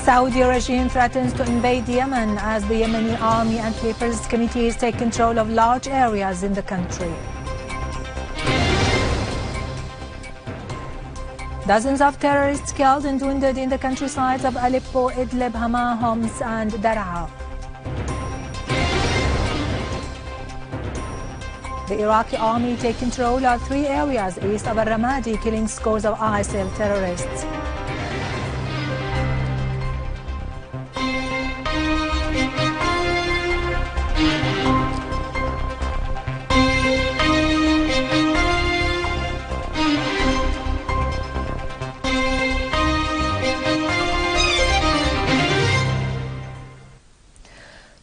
Saudi regime threatens to invade Yemen as the Yemeni army and people's committees take control of large areas in the country. Dozens of terrorists killed and wounded in the countrysides of Aleppo, Idleb, Hama, Homs and Daraa. The Iraqi army take control of 3 areas east of Al-Ramadi, killing scores of ISIL terrorists.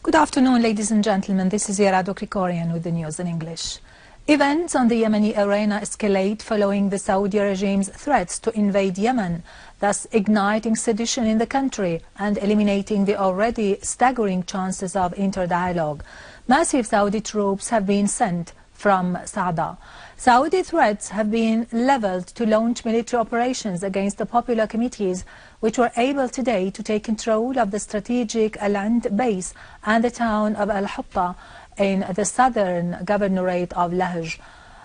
Good afternoon, ladies and gentlemen. This is Yerado Krikorian with the news in English. Events on the Yemeni arena escalate following the Saudi regime's threats to invade Yemen, thus igniting sedition in the country and eliminating the already staggering chances of interdialogue. Massive Saudi troops have been sent from Sa'da. Saudi threats have been leveled to launch military operations against the popular committees, which were able today to take control of the strategic land base and the town of Al-Hutta in the southern governorate of Lahj.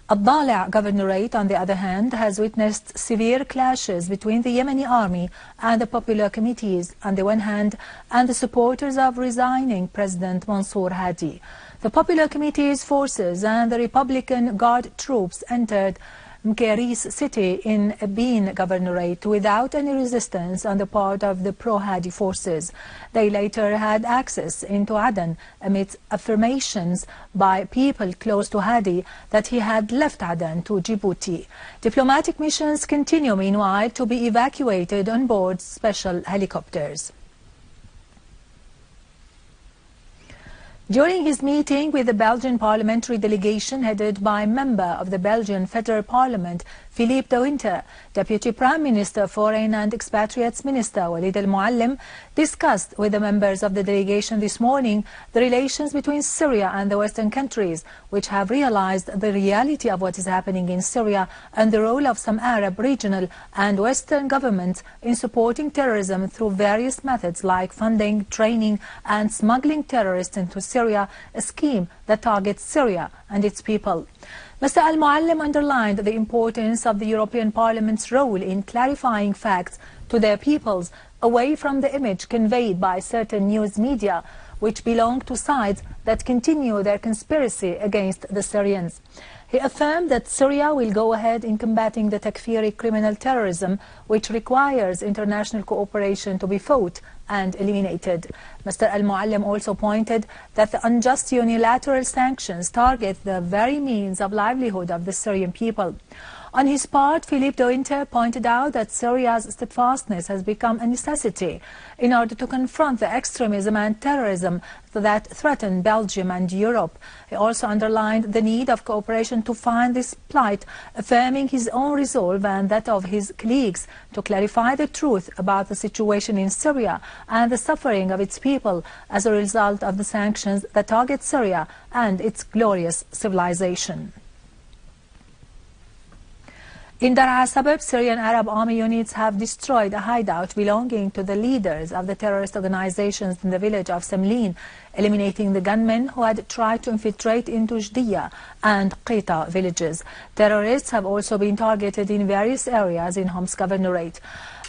Al-Dala governorate, on the other hand, has witnessed severe clashes between the Yemeni army and the popular committees on the one hand and the supporters of resigning President Mansour Hadi. The popular committee's forces and the Republican Guard troops entered Mkeris city in Abin governorate without any resistance on the part of the pro-Hadi forces. They later had access into Aden amidst affirmations by people close to Hadi that he had left Aden to Djibouti. Diplomatic missions continue meanwhile to be evacuated on board special helicopters. During his meeting with the Belgian parliamentary delegation headed by member of the Belgian Federal Parliament, Philippe de Winter, Deputy Prime Minister, Foreign and Expatriates Minister Walid al-Muallim discussed with the members of the delegation this morning the relations between Syria and the Western countries, which have realized the reality of what is happening in Syria and the role of some Arab, regional and Western governments in supporting terrorism through various methods like funding, training and smuggling terrorists into Syria, a scheme that targets Syria and its people. Mr. Al-Muallim underlined the importance of the European Parliament's role in clarifying facts to their peoples away from the image conveyed by certain news media which belong to sides that continue their conspiracy against the Syrians. He affirmed that Syria will go ahead in combating the Takfiri criminal terrorism, which requires international cooperation to be fought and eliminated. Mr. Al-Muallim also pointed that the unjust unilateral sanctions target the very means of livelihood of the Syrian people. On his part, Philippe de Winter pointed out that Syria's steadfastness has become a necessity in order to confront the extremism and terrorism that threaten Belgium and Europe. He also underlined the need of cooperation to find this plight, affirming his own resolve and that of his colleagues to clarify the truth about the situation in Syria and the suffering of its people as a result of the sanctions that target Syria and its glorious civilization. In Daraa suburb, Syrian Arab army units have destroyed a hideout belonging to the leaders of the terrorist organizations in the village of Semlin, eliminating the gunmen who had tried to infiltrate into Jdiya and Qita villages. Terrorists have also been targeted in various areas in Homs governorate.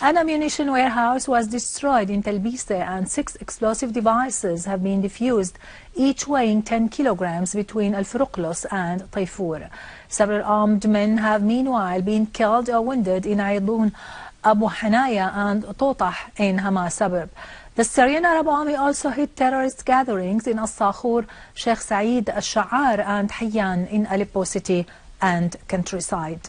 An ammunition warehouse was destroyed in Talbise and 6 explosive devices have been defused, each weighing 10 kilograms between Al-Furuqlos and Tayfur. Several armed men have meanwhile been killed or wounded in Aydun, Abu Hanaya and Totah in Hama suburb. The Syrian Arab Army also hit terrorist gatherings in Al-Sakhur, Sheikh Saeed Al-Sha'ar and Hayyan in Aleppo city and countryside.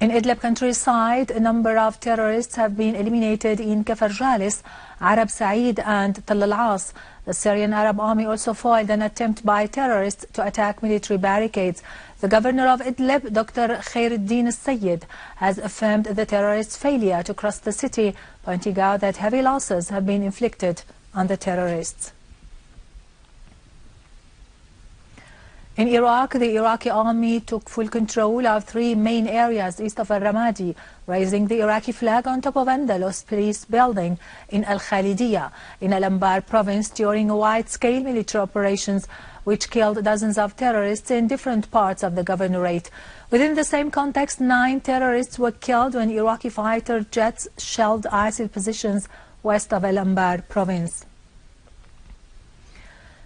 In Idleb countryside, a number of terrorists have been eliminated in Kafar Jalis, Arab Saeed and Tal Al-As. The Syrian Arab Army also foiled an attempt by terrorists to attack military barricades. The governor of Idlib, Dr. Khairuddin al-Sayyid, has affirmed the terrorists' failure to cross the city, pointing out that heavy losses have been inflicted on the terrorists. In Iraq, the Iraqi army took full control of 3 main areas east of Al-Ramadi, raising the Iraqi flag on top of Andalus police building in Al-Khalidiyah in Al-Anbar province during wide-scale military operations which killed dozens of terrorists in different parts of the governorate. Within the same context, 9 terrorists were killed when Iraqi fighter jets shelled ISIL positions west of Al-Anbar province.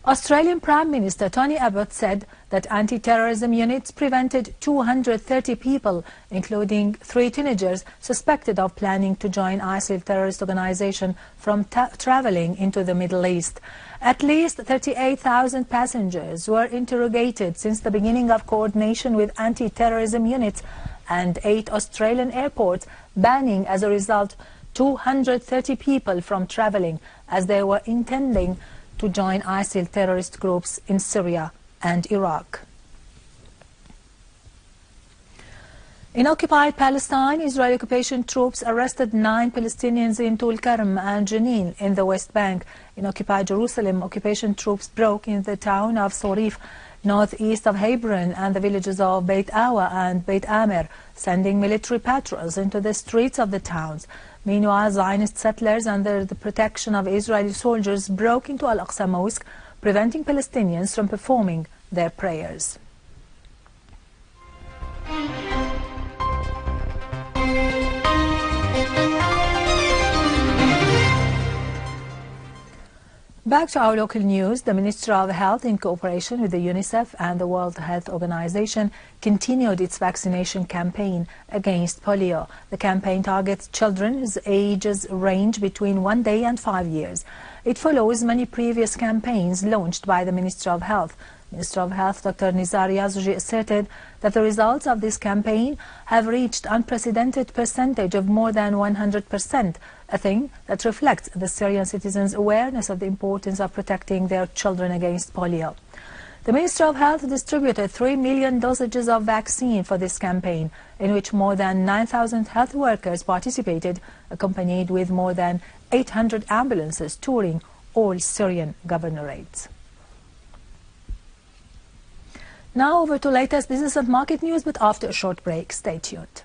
Australian Prime Minister Tony Abbott said that anti-terrorism units prevented 230 people, including 3 teenagers, suspected of planning to join ISIL terrorist organization from traveling into the Middle East. At least 38,000 passengers were interrogated since the beginning of coordination with anti-terrorism units and 8 Australian airports banning as a result 230 people from traveling as they were intending to join ISIL terrorist groups in Syria and Iraq. In occupied Palestine, Israeli occupation troops arrested 9 Palestinians in Tulkarm and Jenin in the West Bank. In occupied Jerusalem, occupation troops broke in the town of Sorif, northeast of Hebron, and the villages of Beit Awa and Beit Amer, sending military patrols into the streets of the towns. Meanwhile, Zionist settlers under the protection of Israeli soldiers broke into Al-Aqsa Mosque, preventing Palestinians from performing their prayers. Back to our local news, the Ministry of Health, in cooperation with the UNICEF and the World Health Organization, continued its vaccination campaign against polio. The campaign targets children whose ages range between 1 day and 5 years. It follows many previous campaigns launched by the Ministry of Health. Minister of Health Dr. Nizar Yazji asserted that the results of this campaign have reached unprecedented percentage of more than 100%, a thing that reflects the Syrian citizens' awareness of the importance of protecting their children against polio. The Ministry of Health distributed 3 million dosages of vaccine for this campaign, in which more than 9,000 health workers participated, accompanied with more than 800 ambulances touring all Syrian governorates. Now over to latest business and market news, but after a short break. Stay tuned.